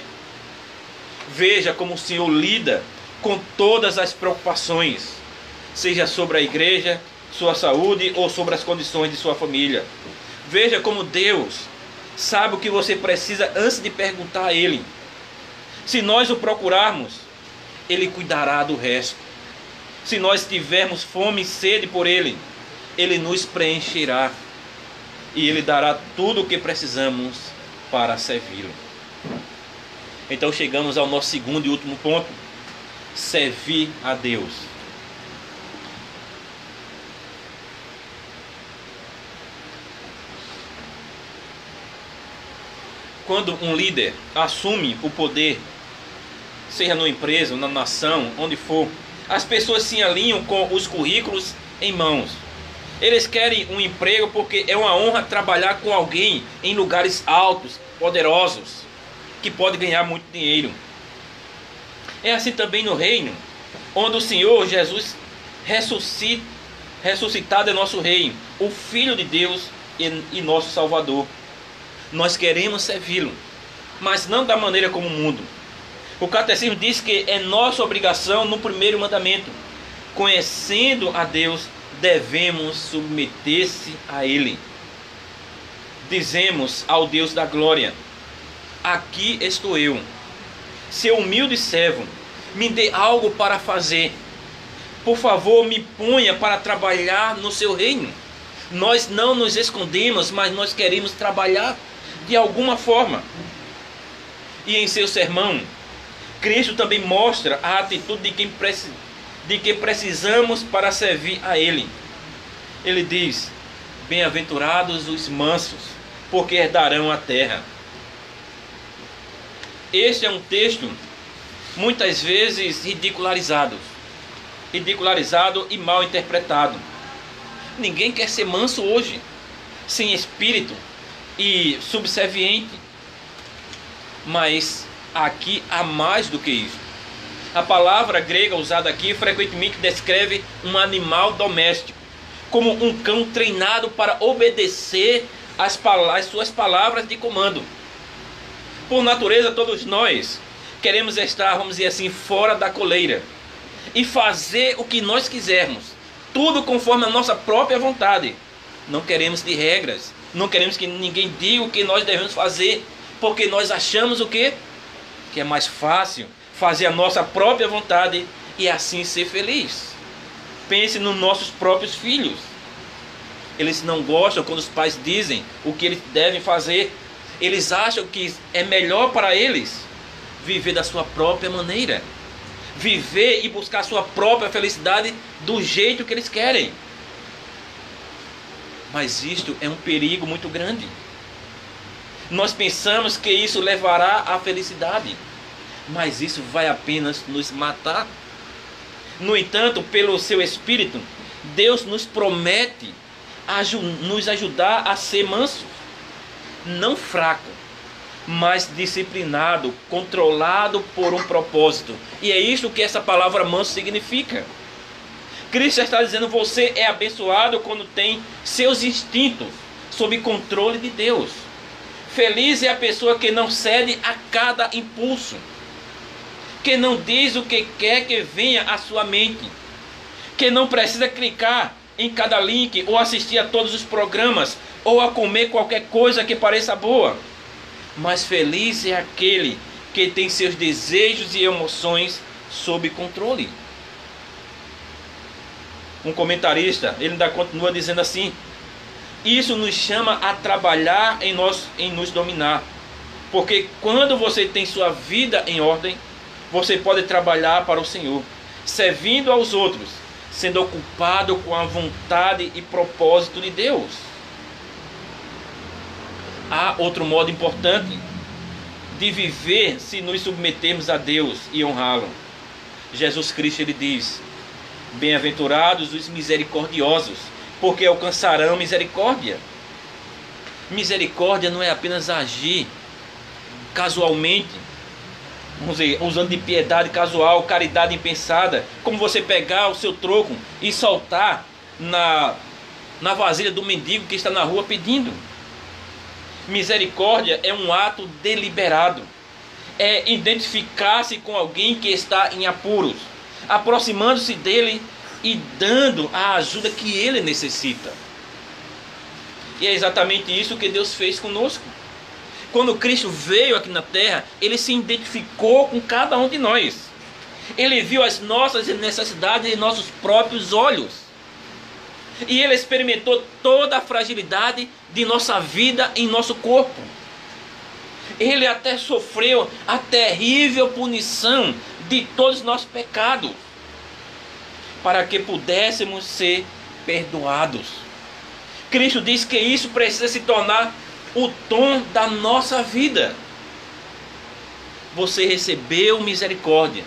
Veja como o Senhor lida com todas as preocupações, seja sobre a igreja, sua saúde ou sobre as condições de sua família. Veja como Deus sabe o que você precisa antes de perguntar a Ele. Se nós o procurarmos, Ele cuidará do resto. Se nós tivermos fome e sede por Ele, Ele nos preencherá e Ele dará tudo o que precisamos para servi-lo. Então chegamos ao nosso segundo e último ponto: servir a Deus. Quando um líder assume o poder, seja numa empresa, na nação, onde for, as pessoas se alinham com os currículos em mãos. Eles querem um emprego porque é uma honra trabalhar com alguém em lugares altos, poderosos, que pode ganhar muito dinheiro. É assim também no reino, onde o Senhor Jesus ressuscitado é nosso rei, o Filho de Deus e nosso Salvador. Nós queremos servi-lo, mas não da maneira como o mundo. O catecismo diz que é nossa obrigação no primeiro mandamento: conhecendo a Deus, devemos submeter-se a Ele. Dizemos ao Deus da glória: aqui estou eu, seu humilde servo, me dê algo para fazer. Por favor, me ponha para trabalhar no seu reino. Nós não nos escondemos, mas nós queremos trabalhar de alguma forma. E em seu sermão, Cristo também mostra a atitude de que precisamos para servir a Ele. Ele diz: bem-aventurados os mansos, porque herdarão a terra. Este é um texto muitas vezes ridicularizado e mal interpretado. Ninguém quer ser manso hoje, sem espírito e subserviente. Mas aqui há mais do que isso. A palavra grega usada aqui frequentemente descreve um animal doméstico, como um cão treinado para obedecer as suas palavras de comando. Por natureza, todos nós queremos estar, vamos dizer assim, fora da coleira e fazer o que nós quisermos, tudo conforme a nossa própria vontade. Não queremos de regras, não queremos que ninguém diga o que nós devemos fazer, porque nós achamos o quê? Que é mais fácil fazer a nossa própria vontade e assim ser feliz. Pense nos nossos próprios filhos. Eles não gostam quando os pais dizem o que eles devem fazer. Eles acham que é melhor para eles viver da sua própria maneira, viver e buscar a sua própria felicidade do jeito que eles querem. Mas isto é um perigo muito grande. Nós pensamos que isso levará à felicidade, mas isso vai apenas nos matar. No entanto, pelo seu Espírito, Deus nos promete nos ajudar a ser mansos, não fraco, mas disciplinado, controlado por um propósito. E é isso que essa palavra manso significa. Cristo está dizendo: você é abençoado quando tem seus instintos sob controle de Deus. Feliz é a pessoa que não cede a cada impulso, que não diz o que quer que venha à sua mente, que não precisa clicar em cada link, ou assistir a todos os programas, ou a comer qualquer coisa que pareça boa. Mas feliz é aquele que tem seus desejos e emoções sob controle. Um comentarista, ele ainda continua dizendo assim: isso nos chama a trabalhar em nos dominar. Porque quando você tem sua vida em ordem, você pode trabalhar para o Senhor, servindo aos outros, sendo ocupado com a vontade e propósito de Deus. Há outro modo importante de viver se nos submetermos a Deus e honrá-lo. Jesus Cristo, ele diz: bem-aventurados os misericordiosos, porque alcançarão misericórdia. Misericórdia não é apenas agir casualmente, vamos dizer, usando de piedade casual, caridade impensada, como você pegar o seu troco e soltar na vasilha do mendigo que está na rua pedindo. Misericórdia é um ato deliberado, é identificar-se com alguém que está em apuros, aproximando-se dele e dando a ajuda que ele necessita. E é exatamente isso que Deus fez conosco. Quando Cristo veio aqui na terra, ele se identificou com cada um de nós. Ele viu as nossas necessidades em nossos próprios olhos. E ele experimentou toda a fragilidade de nossa vida em nosso corpo. Ele até sofreu a terrível punição de todos os nossos pecados, para que pudéssemos ser perdoados. Cristo diz que isso precisa se tornar o tom da nossa vida. Você recebeu misericórdia,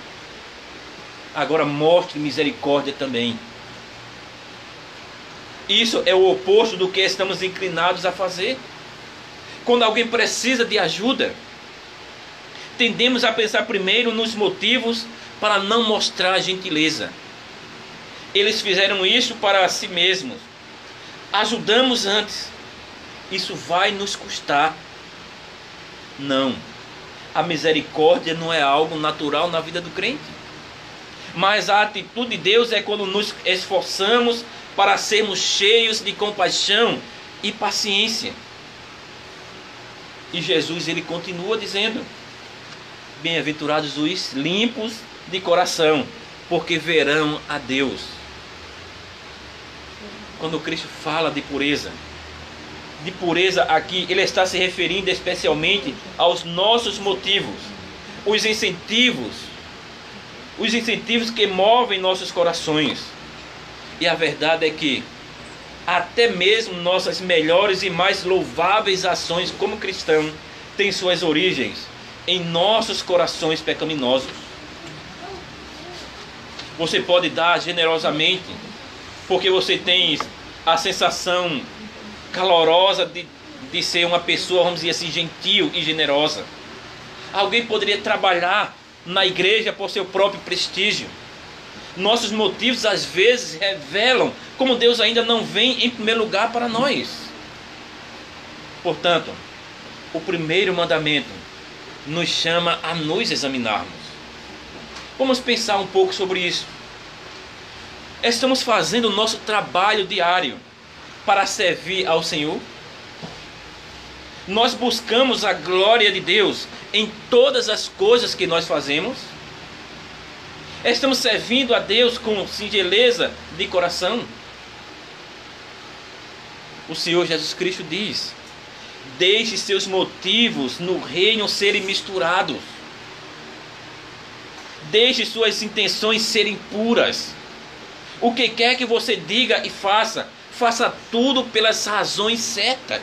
agora mostre misericórdia também. Isso é o oposto do que estamos inclinados a fazer. Quando alguém precisa de ajuda, tendemos a pensar primeiro nos motivos para não mostrar gentileza. Eles fizeram isso para si mesmos. Ajudamos antes. Isso vai nos custar. Não. A misericórdia não é algo natural na vida do crente. Mas a atitude de Deus é quando nos esforçamos para sermos cheios de compaixão e paciência. E Jesus, ele continua dizendo: bem-aventurados os limpos de coração, porque verão a Deus. Quando Cristo fala de pureza aqui, ele está se referindo especialmente aos nossos motivos, os incentivos que movem nossos corações. E a verdade é que até mesmo nossas melhores e mais louváveis ações como cristão têm suas origens em nossos corações pecaminosos. Você pode dar generosamente porque você tem a sensação calorosa de ser uma pessoa, vamos dizer assim, gentil e generosa. Alguém poderia trabalhar na igreja por seu próprio prestígio. Nossos motivos às vezes revelam como Deus ainda não vem em primeiro lugar para nós. Portanto, o primeiro mandamento nos chama a nos examinarmos. Vamos pensar um pouco sobre isso. Estamos fazendo o nosso trabalho diário para servir ao Senhor? Nós buscamos a glória de Deus em todas as coisas que nós fazemos? Estamos servindo a Deus com singeleza de coração? O Senhor Jesus Cristo diz: deixe seus motivos no reino serem misturados. Deixe suas intenções serem puras. O que quer que você diga e faça, faça tudo pelas razões certas.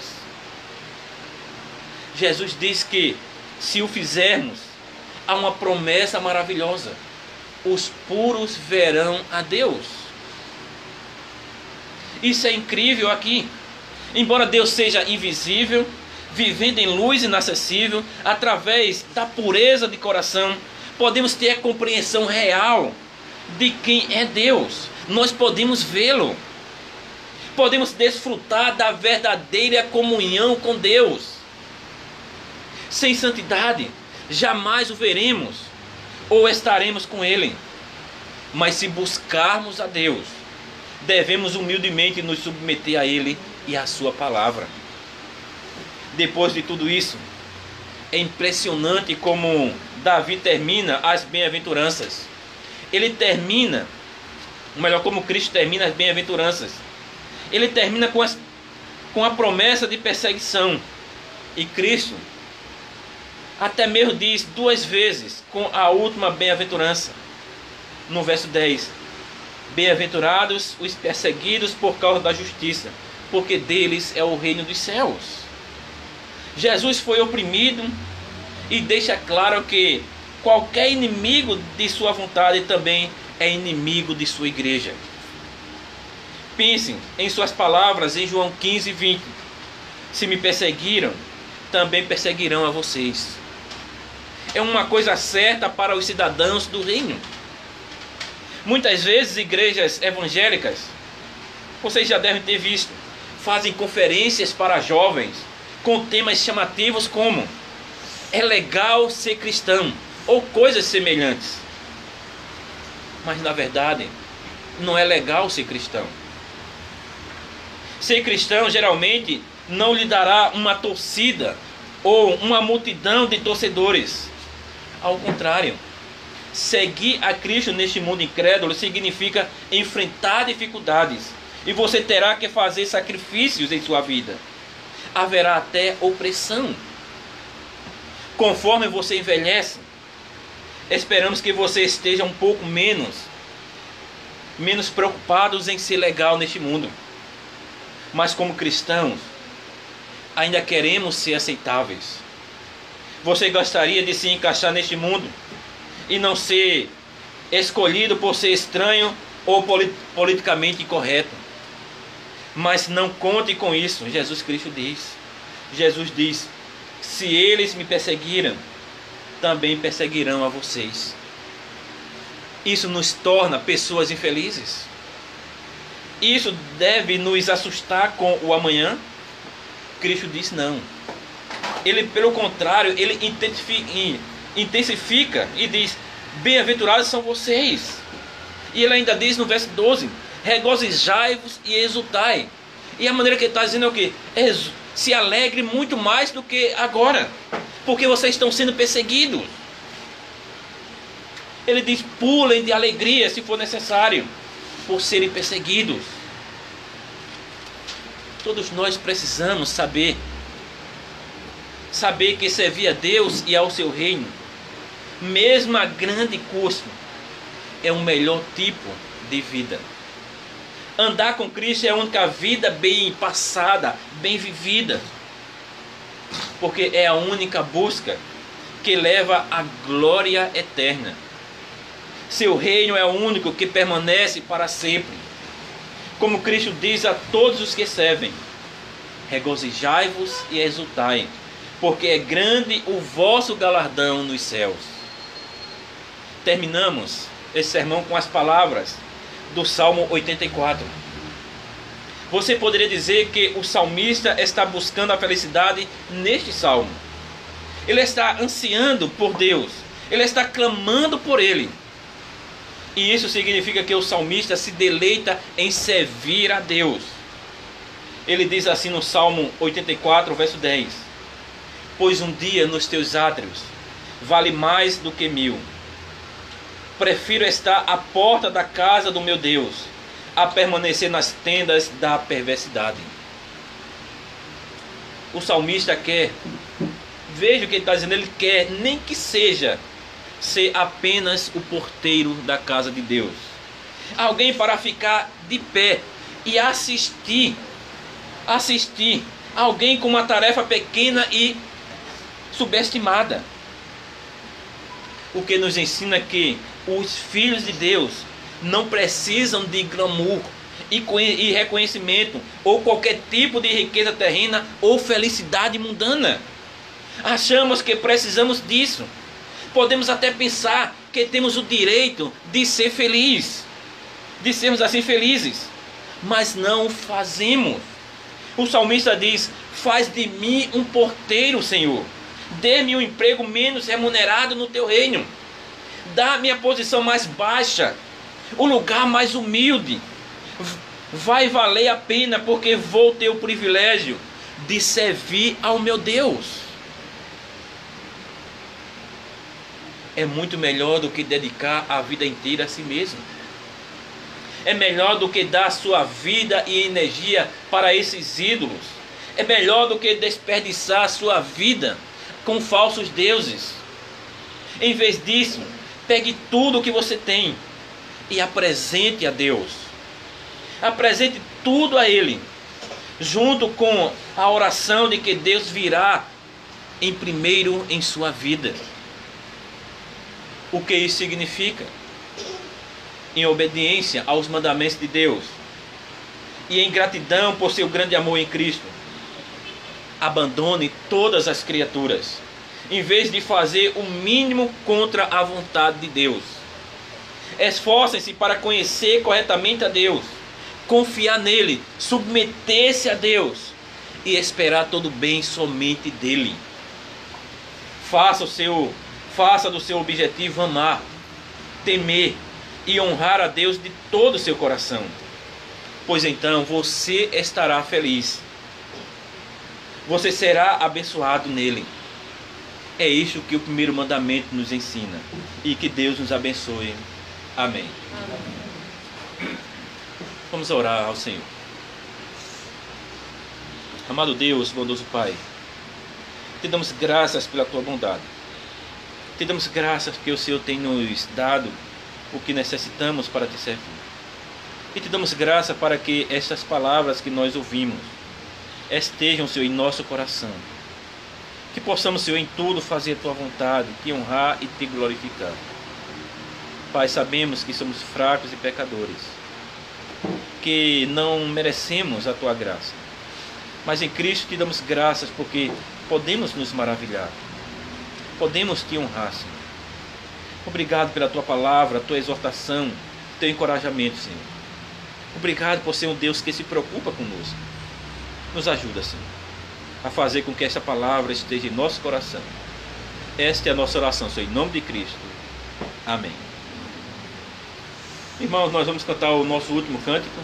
Jesus diz que, se o fizermos, há uma promessa maravilhosa: os puros verão a Deus. Isso é incrível aqui. Embora Deus seja invisível, vivendo em luz inacessível, através da pureza de coração, podemos ter a compreensão real de quem é Deus. Nós podemos vê-lo. Podemos desfrutar da verdadeira comunhão com Deus. Sem santidade, jamais o veremos ou estaremos com Ele. Mas se buscarmos a Deus, devemos humildemente nos submeter a Ele e à sua palavra. Depois de tudo isso, é impressionante como Davi termina as bem-aventuranças. Ele termina, ou melhor, como Cristo termina as bem-aventuranças. Ele termina com a promessa de perseguição. E Cristo até mesmo diz 2 vezes com a última bem-aventurança. No verso 10: bem-aventurados os perseguidos por causa da justiça, porque deles é o reino dos céus. Jesus foi oprimido e deixa claro que qualquer inimigo de sua vontade também é inimigo de sua igreja. Pensem em suas palavras em João 15:20. Se me perseguiram, também perseguirão a vocês. É uma coisa certa para os cidadãos do reino. Muitas vezes igrejas evangélicas, vocês já devem ter visto, fazem conferências para jovens com temas chamativos como "é legal ser cristão" ou coisas semelhantes. Mas na verdade, não é legal ser cristão. Ser cristão geralmente não lhe dará uma torcida ou uma multidão de torcedores. Ao contrário, seguir a Cristo neste mundo incrédulo significa enfrentar dificuldades, e você terá que fazer sacrifícios em sua vida. Haverá até opressão. Conforme você envelhece, esperamos que você esteja um pouco menos preocupados em ser legal neste mundo. Mas como cristãos, ainda queremos ser aceitáveis. Você gostaria de se encaixar neste mundo e não ser escolhido por ser estranho ou politicamente incorreto. Mas não conte com isso, Jesus Cristo diz. Jesus diz: se eles me perseguiram, também perseguirão a vocês. Isso nos torna pessoas infelizes? Isso deve nos assustar com o amanhã? Cristo diz não. Ele, pelo contrário, ele intensifica e diz: bem-aventurados são vocês. E ele ainda diz no verso 12: regozijai-vos e exultai. E a maneira que ele está dizendo é o quê? Se alegre muito mais do que agora, porque vocês estão sendo perseguidos. Ele diz: pulem de alegria se for necessário, por serem perseguidos. Todos nós precisamos saber que servir a Deus e ao seu reino, mesmo a grande custo, é o melhor tipo de vida. Andar com Cristo é a única vida bem passada, bem vivida, porque é a única busca que leva à glória eterna. Seu reino é o único que permanece para sempre. Como Cristo diz a todos os que servem: regozijai-vos e exultai, porque é grande o vosso galardão nos céus. Terminamos esse sermão com as palavras do Salmo 84. Você poderia dizer que o salmista está buscando a felicidade neste salmo. Ele está ansiando por Deus, ele está clamando por Ele. E isso significa que o salmista se deleita em servir a Deus. Ele diz assim no Salmo 84, verso 10: pois um dia nos teus átrios vale mais do que 1000. Prefiro estar à porta da casa do meu Deus a permanecer nas tendas da perversidade. O salmista quer, veja o que ele está dizendo, ele quer nem que seja ser apenas o porteiro da casa de Deus. Alguém para ficar de pé e assistir. Alguém com uma tarefa pequena e subestimada. O que nos ensina que os filhos de Deus não precisam de glamour e reconhecimento, ou qualquer tipo de riqueza terrena ou felicidade mundana. Achamos que precisamos disso. Podemos até pensar que temos o direito de ser feliz, de sermos assim felizes, mas não o fazemos. O salmista diz: faz de mim um porteiro, Senhor. Dê-me um emprego menos remunerado no teu reino. Dá-me a posição mais baixa, o lugar mais humilde. Vai valer a pena, porque vou ter o privilégio de servir ao meu Deus. É muito melhor do que dedicar a vida inteira a si mesmo. É melhor do que dar sua vida e energia para esses ídolos. É melhor do que desperdiçar sua vida com falsos deuses. Em vez disso, pegue tudo o que você tem e apresente a Deus. Apresente tudo a Ele, junto com a oração de que Deus virá em primeiro em sua vida. O que isso significa? Em obediência aos mandamentos de Deus e em gratidão por seu grande amor em Cristo, abandone todas as criaturas, em vez de fazer o mínimo contra a vontade de Deus. Esforcem-se para conhecer corretamente a Deus, confiar nele, submeter-se a Deus e esperar todo bem somente dele. Faça do seu objetivo amar, temer e honrar a Deus de todo o seu coração, pois então você estará feliz. Você será abençoado nele. É isso que o primeiro mandamento nos ensina. E que Deus nos abençoe. Amém. Vamos orar ao Senhor. Amado Deus, bondoso Pai, te damos graças pela tua bondade. Te damos graças porque o Senhor tem nos dado o que necessitamos para te servir. E te damos graça para que estas palavras que nós ouvimos estejam, Senhor, em nosso coração. Que possamos, Senhor, em tudo fazer a tua vontade, te honrar e te glorificar. Pai, sabemos que somos fracos e pecadores, que não merecemos a tua graça. Mas em Cristo te damos graças porque podemos nos maravilhar. Podemos te honrar, Senhor. Obrigado pela tua palavra, tua exortação, teu encorajamento, Senhor. Obrigado por ser um Deus que se preocupa conosco. Nos ajuda, Senhor, a fazer com que esta palavra esteja em nosso coração. Esta é a nossa oração, Senhor, em nome de Cristo. Amém. Irmãos, nós vamos cantar o nosso último cântico,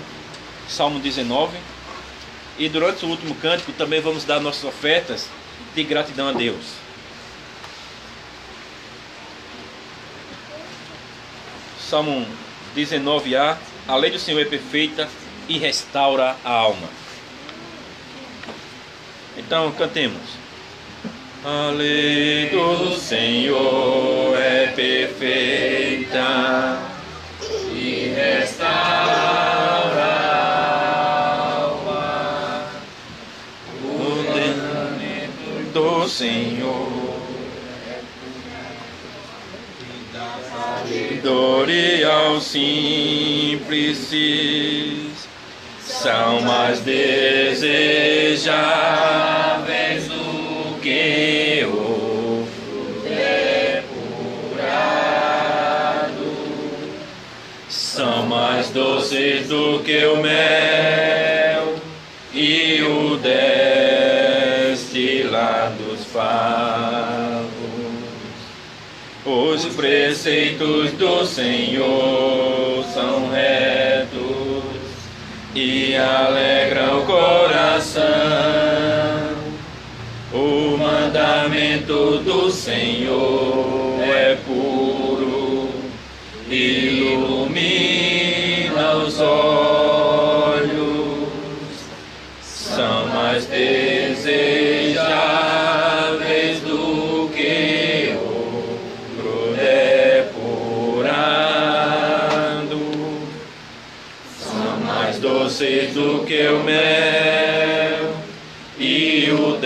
Salmo 19. E durante o último cântico também vamos dar nossas ofertas de gratidão a Deus. Salmo 19a. A lei do Senhor é perfeita e restaura a alma. Então cantemos. A lei do Senhor é perfeita e restaura a alma. O mandamento do Senhor sabedoria aos simples são mais desejáveis do que o fruto depurado, são mais doces do que o mel e o destilar dos favos. Os preceitos do Senhor são retos e alegram o coração. O mandamento do Senhor é puro, ilumina os olhos, são mais desejáveis do que ouro. doces do que o mel e o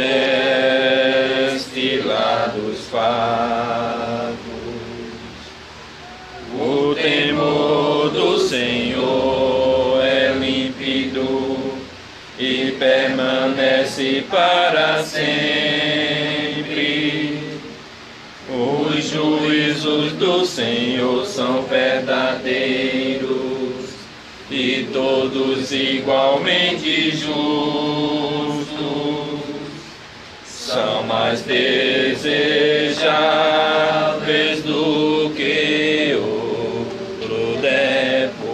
destilar dos favos. O temor do Senhor é límpido e permanece para sempre. Os juízos do Senhor são verdadeiros e todos igualmente justos. São mais desejáveis do que ouro depurado.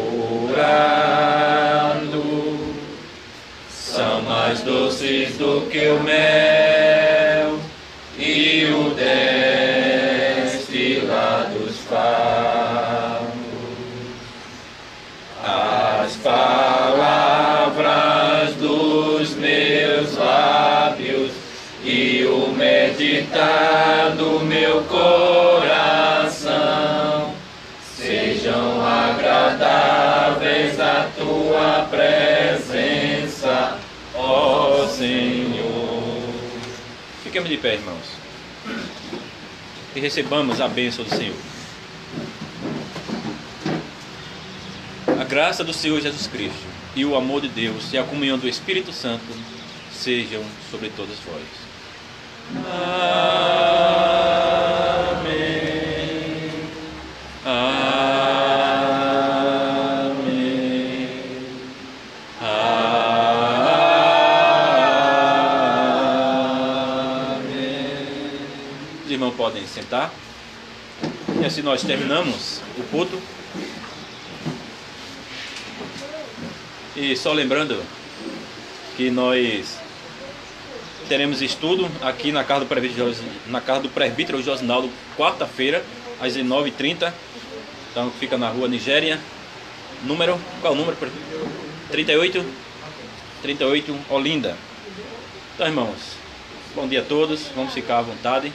São mais doces do que o mel e o destilar dos favos. As palavras dos meus lábios e o meditar do meu coração sejam agradáveis à tua presença, ó Senhor. Fiquemos de pé, irmãos, e recebamos a bênção do Senhor. A graça do Senhor Jesus Cristo e o amor de Deus e a comunhão do Espírito Santo sejam sobre todos vós. Amém. Amém. Amém. Os irmãos podem sentar. E assim nós terminamos o culto. E só lembrando que nós teremos estudo aqui na casa do presbítero Josinaldo, quarta-feira, às 19h30. Então fica na rua Nigéria. Qual o número? 38, Olinda. Então, irmãos, bom dia a todos. Vamos ficar à vontade.